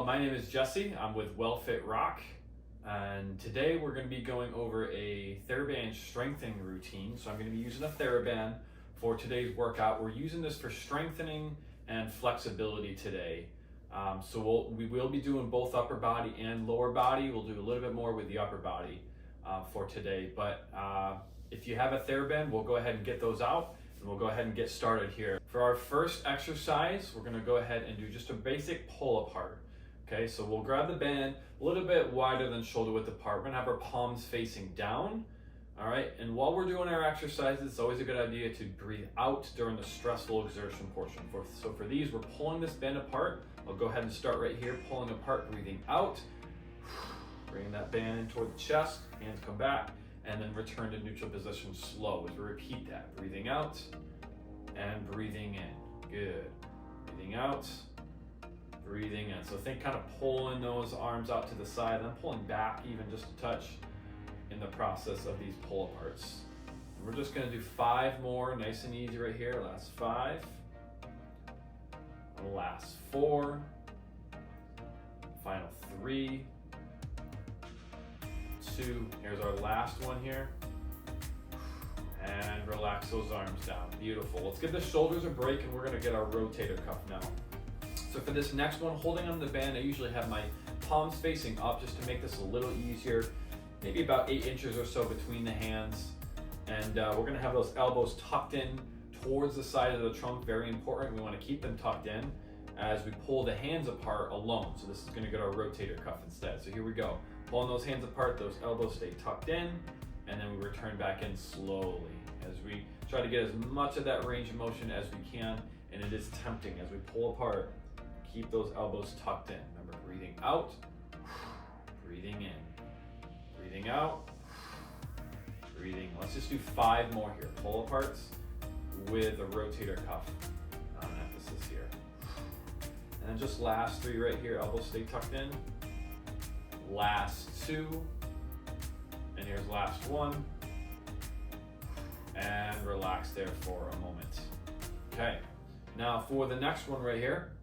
Hello, my name is Jesse. I'm with WellFit Rock, and today we're going to be going over a TheraBand strengthening routine. So I'm going to be using a TheraBand for today's workout. We're using this for strengthening and flexibility today. We will be doing both upper body and lower body. We'll do a little bit more with the upper body for today. But if you have a TheraBand, we'll go ahead and get those out. And we'll go ahead and get started here. For our first exercise, we're gonna go ahead and do just a basic pull apart. Okay, so we'll grab the band a little bit wider than shoulder width apart. We're gonna have our palms facing down. All right, and while we're doing our exercises, it's always a good idea to breathe out during the stressful exertion portion. So for these, we're pulling this band apart. I'll go ahead and start right here, pulling apart, breathing out. Bringing that band in toward the chest, hands come back. And then return to neutral position slow as we repeat that. Breathing out and breathing in. Good. Breathing out, breathing in. So think kind of pulling those arms out to the side, then pulling back even just a touch in the process of these pull aparts. And we're just gonna do 5 more, nice and easy right here. Last 5. Last 4. Final 3. 2, here's our last one here, and relax those arms down. Beautiful. Let's give the shoulders a break, and we're going to get our rotator cuff now. So for this next one, holding on the band, I usually have my palms facing up just to make this a little easier, maybe about 8 inches or so between the hands, and we're going to have those elbows tucked in towards the side of the trunk. Very important. We want to keep them tucked in as we pull the hands apart alone. So this is going to get our rotator cuff instead. So here we go. Pulling those hands apart, those elbows stay tucked in, and then we return back in slowly as we try to get as much of that range of motion as we can. And it is tempting as we pull apart, keep those elbows tucked in. Remember, breathing out, breathing in, breathing out, breathing. Let's just do 5 more here. Pull aparts with a rotator cuff emphasis here. And then just last 3 right here, elbows stay tucked in. Last 2, and here's last 1, and relax there for a moment. Okay, now for the next one right here,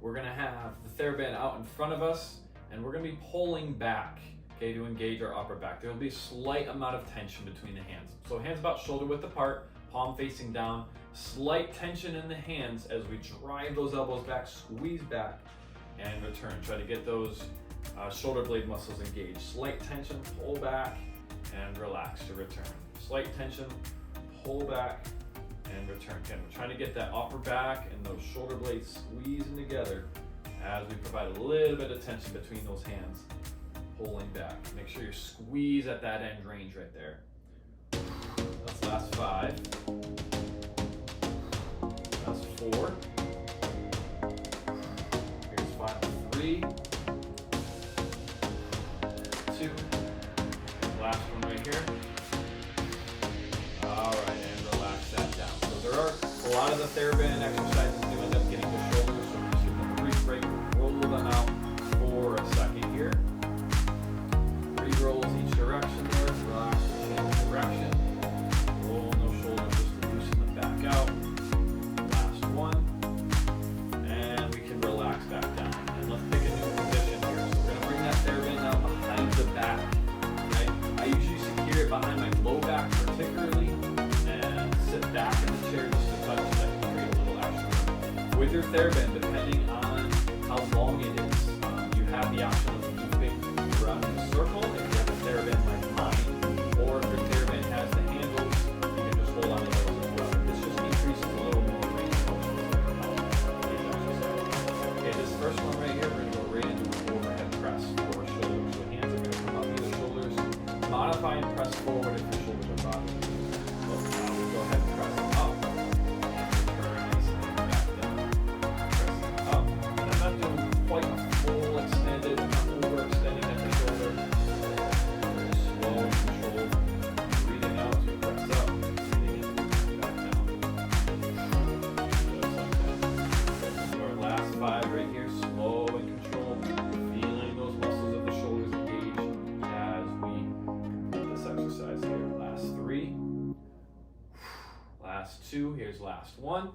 we're gonna have the TheraBand out in front of us, and we're gonna be pulling back, okay, to engage our upper back. There will be a slight amount of tension between the hands. So hands about shoulder width apart, palm facing down, slight tension in the hands as we drive those elbows back, squeeze back, and return. Try to get those shoulder blade muscles engaged. Slight tension, pull back, and relax to return. Slight tension, pull back, and return. Again, we're trying to get that upper back and those shoulder blades squeezing together as we provide a little bit of tension between those hands, pulling back. Make sure you squeeze at that end range right there. That's last 5. That's 4. Here's final 3. 2. Last one right here. All right, and relax that down. So there are a lot of the TheraBand exercises do end up getting the shoulders, so we're just giving them a brief break. Roll them out for a second here. 3 rolls each direction there. Relax, change direction. Roll those shoulders just to loosen them back out. Last one. And we can relax back down. And let's pick a new position here. So we're going to bring that TheraBand out behind the back. Okay? I usually secure it behind my low back particularly, and sit back in the chair just to touch that to create a little action. With your TheraBand, depending on how long it is, you have the option of looping around in a circle if you have a TheraBand like mine, or if your TheraBand has the handles, you can just hold on to those as well. This just increases a little more range of motion for these exercises. Okay, this first one right here, we're going to go right into an overhead press for our shoulders. So hands are going to come up to the shoulders. Modify and press forward if your shoulders are bothering you. So we'll go ahead and press up. Very nice and back down. Pressing up. And I'm not doing quite a full extended, I'm not overextending at the shoulder. Very slow and controlled. Breathing out to press up. Breathing in, back down. Just like that. So our last 5 right here, slow and controlled. Feeling those muscles of the shoulders engaged as we complete this exercise here. Last 3. Last 2. Here's last 1.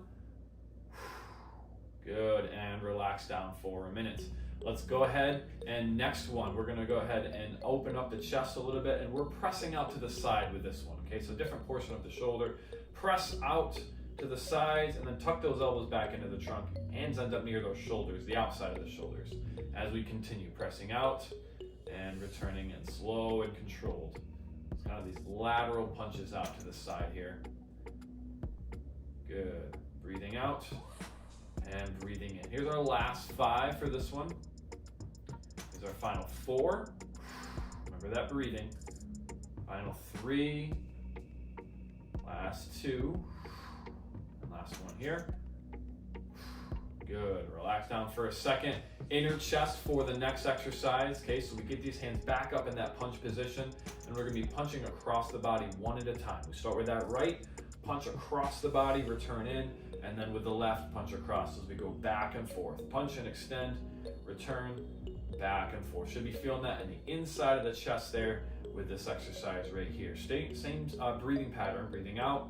Good, and relax down for a minute. Let's go ahead and next one, we're gonna go ahead and open up the chest a little bit, and we're pressing out to the side with this one, okay? So different portion of the shoulder. Press out to the sides and then tuck those elbows back into the trunk. Hands end up near those shoulders, the outside of the shoulders. As we continue pressing out and returning in, slow and controlled. It's kind of these lateral punches out to the side here. Good. Breathing out and breathing in. Here's our last 5 for this one. Here's our final 4. Remember that breathing. Final 3. Last 2. And last one here. Good. Relax down for a second. Inner chest for the next exercise. Okay, so we get these hands back up in that punch position, and we're going to be punching across the body one at a time. We start with that right, punch across the body, return in, and then with the left, punch across as we go back and forth. Punch and extend, return, back and forth. Should be feeling that in the inside of the chest there with this exercise right here. Same breathing pattern. Breathing out,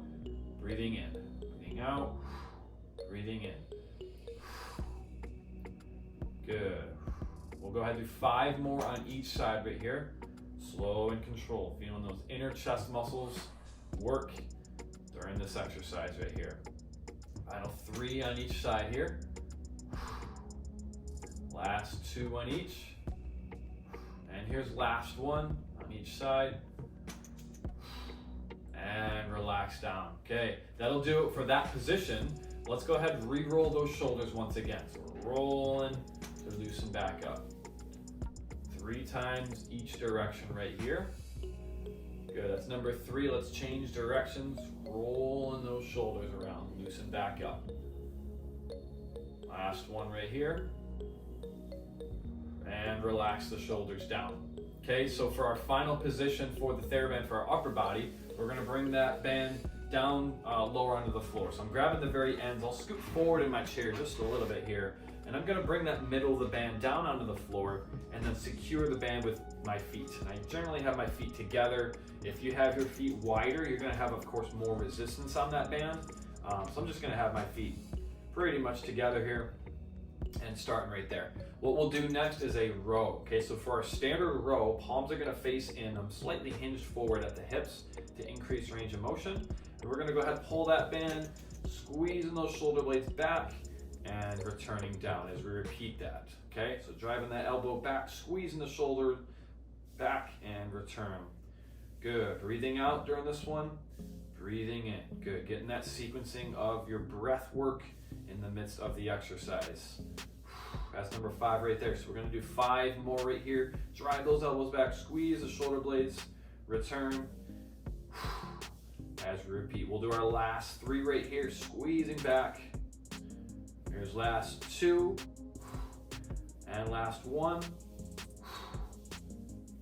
breathing in, breathing out, breathing in. Good. We'll go ahead and do 5 more on each side right here. Slow and controlled. Feeling those inner chest muscles work during this exercise right here. Final 3 on each side here. Last 2 on each. And here's last 1 on each side. And relax down. Okay, that'll do it for that position. Let's go ahead and re-roll those shoulders once again. So we're rolling to loosen back up. 3 times each direction right here. Good, that's number 3. Let's change directions. Rolling those shoulders around, loosen back up. Last one right here. And relax the shoulders down. Okay, so for our final position for the TheraBand for our upper body, we're gonna bring that band down lower onto the floor. So I'm grabbing the very ends. I'll scoot forward in my chair just a little bit here. And I'm gonna bring that middle of the band down onto the floor and then secure the band with my feet. And I generally have my feet together. If you have your feet wider, you're gonna have, of course, more resistance on that band. So I'm just gonna have my feet pretty much together here and starting right there. What we'll do next is a row. Okay, so for our standard row, palms are gonna face in. I'm slightly hinged forward at the hips to increase range of motion. And we're gonna go ahead and pull that band, squeezing those shoulder blades back, and returning down as we repeat that. Okay, so driving that elbow back, squeezing the shoulder back, and return. Good. Breathing out during this one, breathing in. Good. Getting that sequencing of your breath work in the midst of the exercise. That's number 5 right there. So we're going to do 5 more right here. Drive those elbows back, squeeze the shoulder blades, return. As we repeat, we'll do our last 3 right here, squeezing back. Here's last 2, and last 1.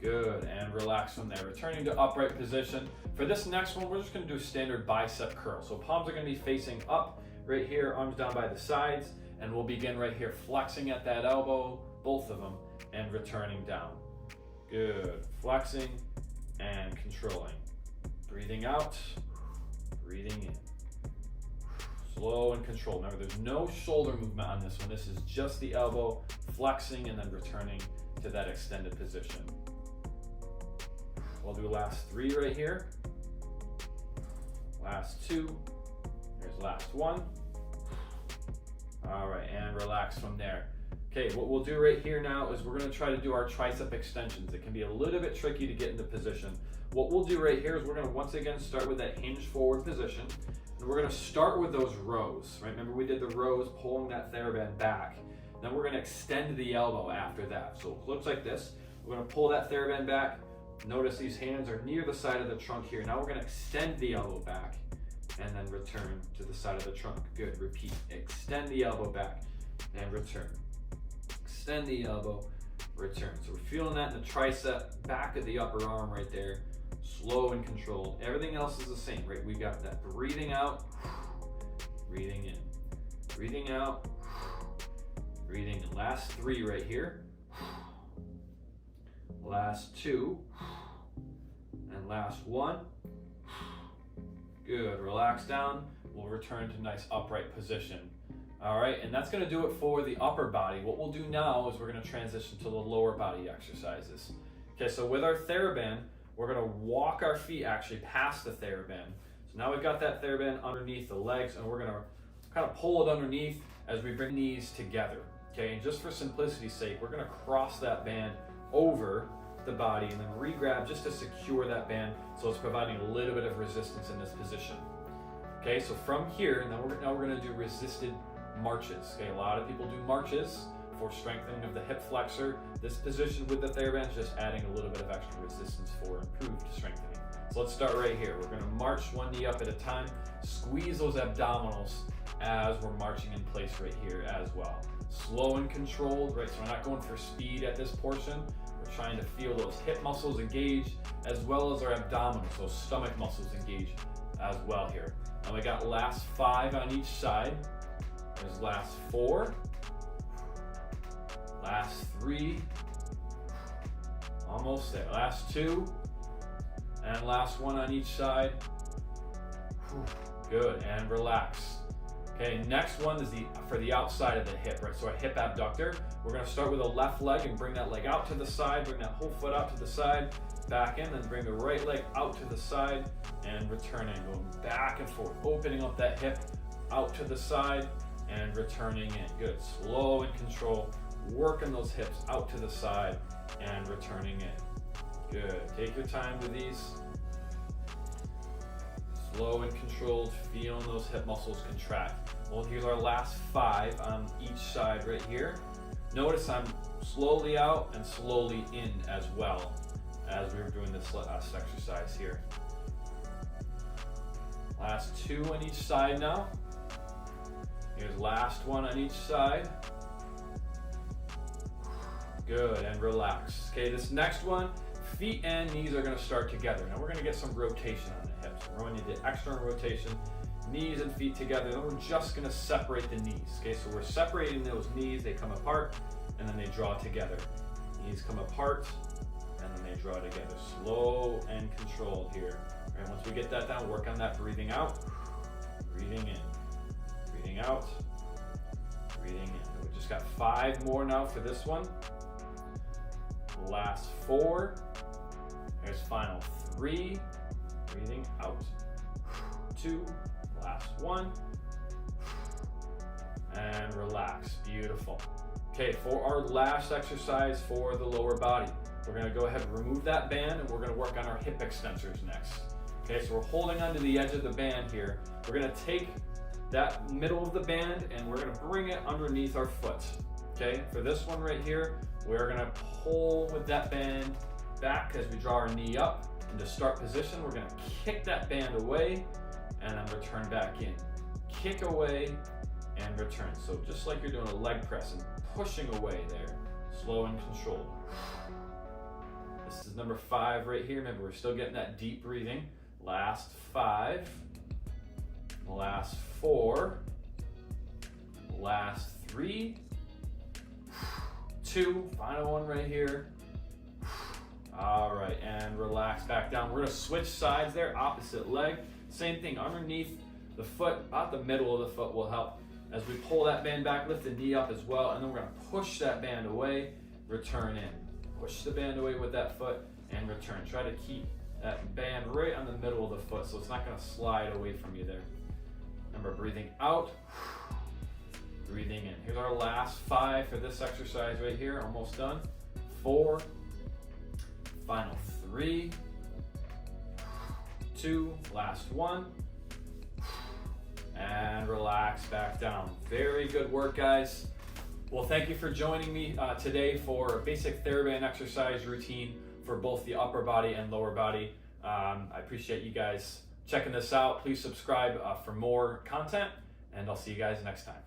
Good, and relax from there. Returning to upright position. For this next one, we're just gonna do a standard bicep curl. So palms are gonna be facing up right here, arms down by the sides, and we'll begin right here, flexing at that elbow, both of them, and returning down. Good, flexing and controlling. Breathing out, breathing in. Slow and controlled. Remember, there's no shoulder movement on this one. This is just the elbow flexing and then returning to that extended position. We'll do last 3 right here. Last 2. Here's last 1. All right, and relax from there. Okay, what we'll do right here now is we're gonna try to do our tricep extensions. It can be a little bit tricky to get into position. What we'll do right here is we're gonna once again start with that hinged forward position. And we're gonna start with those rows, right? Remember we did the rows, pulling that TheraBand back. Then we're gonna extend the elbow after that. So it looks like this. We're gonna pull that TheraBand back. Notice these hands are near the side of the trunk here. Now we're gonna extend the elbow back and then return to the side of the trunk. Good, repeat. Extend the elbow back and return. Extend the elbow, return. So we're feeling that in the tricep, back of the upper arm right there. Slow and controlled. Everything else is the same, right? We've got that breathing out, breathing in, breathing out, breathing in. Last 3 right here. Last 2. And last 1. Good. Relax down. We'll return to nice upright position. All right, and that's gonna do it for the upper body. What we'll do now is we're gonna transition to the lower body exercises. Okay, so with our TheraBand, we're gonna walk our feet actually past the TheraBand. So now we've got that TheraBand underneath the legs, and we're gonna kind of pull it underneath as we bring knees together. Okay, and just for simplicity's sake, we're gonna cross that band over the body and then re-grab just to secure that band so it's providing a little bit of resistance in this position. Okay, so from here, now we're gonna do resisted marches. Okay, a lot of people do marches for strengthening of the hip flexor. This position with the TheraBand is just adding a little bit of extra resistance for improved strengthening. So let's start right here. We're gonna march one knee up at a time, squeeze those abdominals as we're marching in place right here as well. Slow and controlled, right? So we're not going for speed at this portion. We're trying to feel those hip muscles engage as well as our abdominals, those stomach muscles engage as well here. And we got last 5 on each side. There's last 4, last 3, almost there, last 2, and last 1 on each side. Good, and relax. Okay, next one is for the outside of the hip, right? So a hip abductor. We're gonna start with the left leg and bring that leg out to the side, bring that whole foot out to the side, back in, then bring the right leg out to the side and returning, going back and forth, opening up that hip out to the side and returning in. Good, slow and control, working those hips out to the side and returning in. Good, take your time with these. Slow and controlled, feeling those hip muscles contract. Well, here's our last 5 on each side right here. Notice I'm slowly out and slowly in as well as we were doing this last exercise here. Last 2 on each side now. Here's last 1 on each side. Good, and relax. Okay, this next one, feet and knees are gonna start together. Now we're gonna get some rotation on the hips. We're going to do external rotation, knees and feet together. Then we're just gonna separate the knees. Okay, so we're separating those knees, they come apart, and then they draw together. Knees come apart, and then they draw together. Slow and controlled here. All right, once we get that down, work on that breathing out, breathing in, breathing out, breathing in. We just got 5 more now for this one. Last 4. Here's final 3. Breathing out. 2. Last 1. And relax. Beautiful. Okay, for our last exercise for the lower body, we're going to go ahead and remove that band and we're going to work on our hip extensors next. Okay, so we're holding onto the edge of the band here. We're going to take that middle of the band and we're going to bring it underneath our foot. Okay, for this one right here, we're going to pull with that band back as we draw our knee up. Into start position, we're going to kick that band away and then return back in. Kick away and return. So just like you're doing a leg press and pushing away there, slow and controlled. This is number 5 right here. Remember, we're still getting that deep breathing. Last 5, last 4, last 3, 2, final one right here. All right, and relax back down. We're gonna switch sides there, opposite leg. Same thing, underneath the foot, about the middle of the foot will help. As we pull that band back, lift the knee up as well, and then we're gonna push that band away, return in. Push the band away with that foot and return. Try to keep that band right on the middle of the foot so it's not gonna slide away from you there. Remember, breathing out, breathing in. Here's our last 5 for this exercise right here, almost done. 4, final 3, 2, last 1, and relax back down. Very good work, guys. Well, thank you for joining me today for a basic TheraBand exercise routine for both the upper body and lower body. I appreciate you guys checking this out. Please subscribe for more content, and I'll see you guys next time.